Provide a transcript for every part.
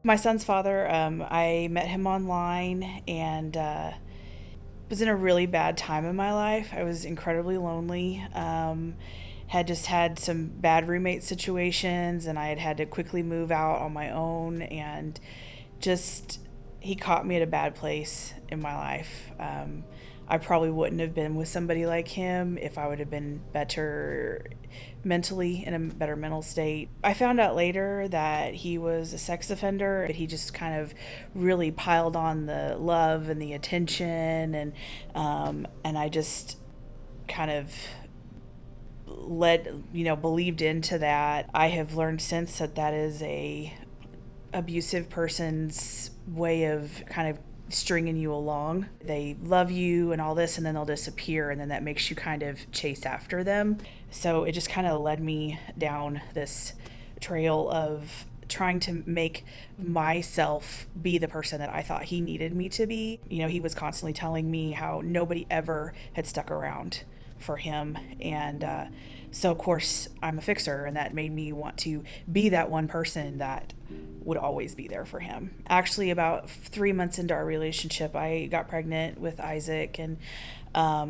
My son's father, I met him online and was in a really bad time in my life. I was incredibly lonely. Had just had some bad roommate situations, and I had to quickly move out on my own. And just, he caught me at a bad place in my life. I probably wouldn't have been with somebody like him if I would have been better mentally, in a better mental state. I found out later that he was a sex offender, but he just kind of really piled on the love and the attention, and I just kind of believed into that. I have learned since that that is a abusive person's way of kind of stringing you along. They love you and all this, and then they'll disappear, and then that makes you kind of chase after them. So it just kind of led me down this trail of trying to make myself be the person that I thought he needed me to be. He was constantly telling me how nobody ever had stuck around for him, and so of course I'm a fixer, and that made me want to be that one person that would always be there for him. Actually, about 3 months into our relationship, I got pregnant with Isaac, and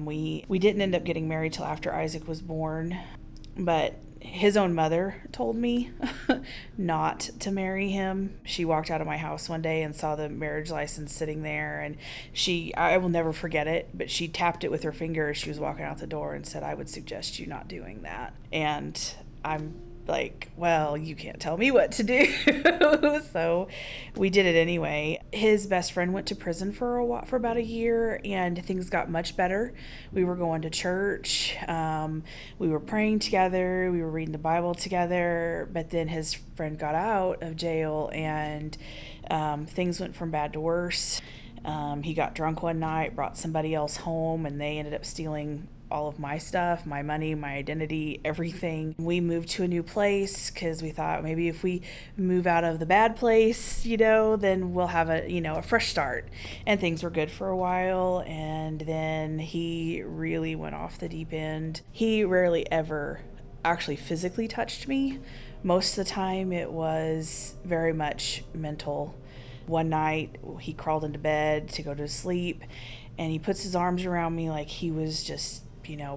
we didn't end up getting married till after Isaac was born, but his own mother told me not to marry him. She walked out of my house one day and saw the marriage license sitting there, and I will never forget it, but she tapped it with her finger as she was walking out the door and said, "I would suggest you not doing that." And I'm like, well, you can't tell me what to do. So we did it anyway. His best friend went to prison for about a year, and things got much better. We were going to church. We were praying together. We were reading the Bible together. But then his friend got out of jail, and things went from bad to worse. He got drunk one night, brought somebody else home, and they ended up stealing all of my stuff, my money, my identity, everything. We moved to a new place because we thought maybe if we move out of the bad place, then we'll have a fresh start. And things were good for a while, and then he really went off the deep end. He rarely ever actually physically touched me. Most of the time it was very much mental. One night he crawled into bed to go to sleep, and he puts his arms around me like he was just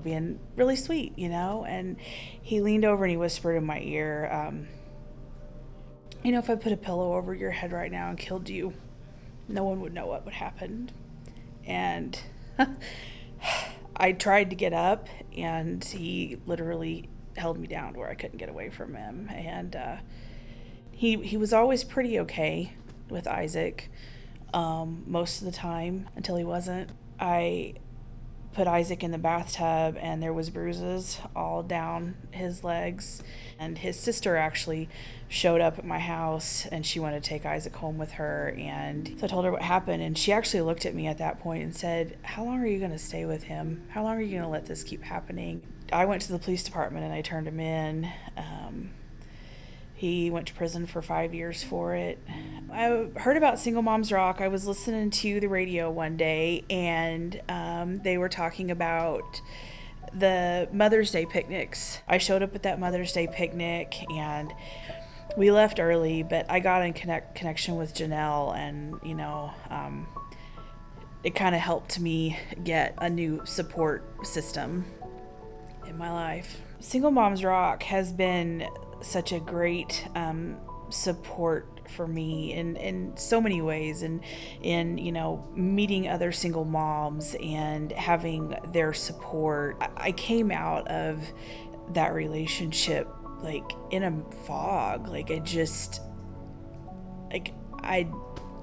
being really sweet, and he leaned over and he whispered in my ear, if I put a pillow over your head right now and killed you, no one would know what would happen. And I tried to get up, and he literally held me down where I couldn't get away from him. And he was always pretty okay with Isaac, most of the time, until he wasn't. I put Isaac in the bathtub, and there was bruises all down his legs, and his sister actually showed up at my house, and she wanted to take Isaac home with her. And so I told her what happened, and she actually looked at me at that point and said, "How long are you going to stay with him? How long are you going to let this keep happening?" I went to the police department and I turned him in. He went to prison for 5 years for it. I heard about Single Moms Rock. I was listening to the radio one day, and they were talking about the Mother's Day picnics. I showed up at that Mother's Day picnic, and we left early, but I got in connection with Janelle, and it kind of helped me get a new support system in my life. Single Moms Rock has been such a great support for me in so many ways, and in meeting other single moms and having their support. I came out of that relationship like in a fog. I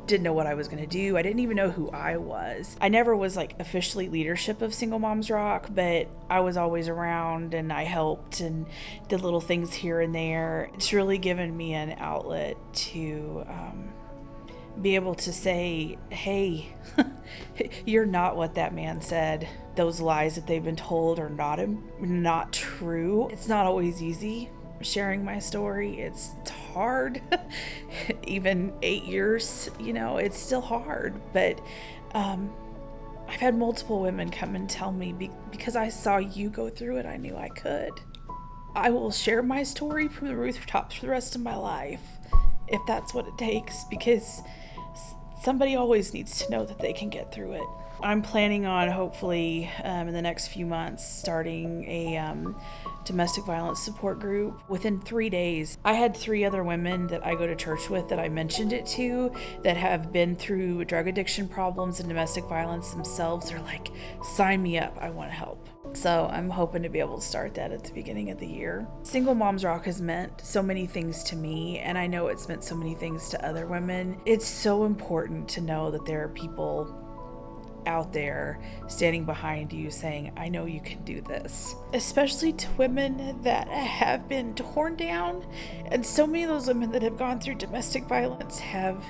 didn't know what I was going to do. I didn't even know who I was. I never was like officially leadership of Single Moms Rock, but I was always around, and I helped and did little things here and there. It's really given me an outlet to be able to say, hey, you're not what that man said. Those lies that they've been told are not true. It's not always easy sharing my story. It's hard. Even 8 years, it's still hard. But I've had multiple women come and tell me, because I saw you go through it, I knew I could. I will share my story from the rooftops for the rest of my life. if that's what it takes, because somebody always needs to know that they can get through it. I'm planning on hopefully in the next few months starting a domestic violence support group. Within 3 days, I had 3 other women that I go to church with that I mentioned it to that have been through drug addiction problems and domestic violence themselves. They're like, sign me up, I want to help. So I'm hoping to be able to start that at the beginning of the year. Single Moms Rock has meant so many things to me, and I know it's meant so many things to other women. It's so important to know that there are people out there standing behind you saying, I know you can do this. Especially to women that have been torn down. And so many of those women that have gone through domestic violence have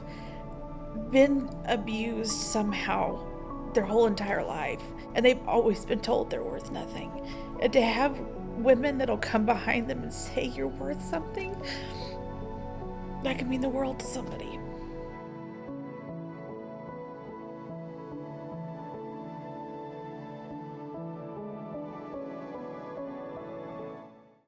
been abused somehow their whole entire life. And they've always been told they're worth nothing. And to have women that'll come behind them and say you're worth something, that can mean the world to somebody.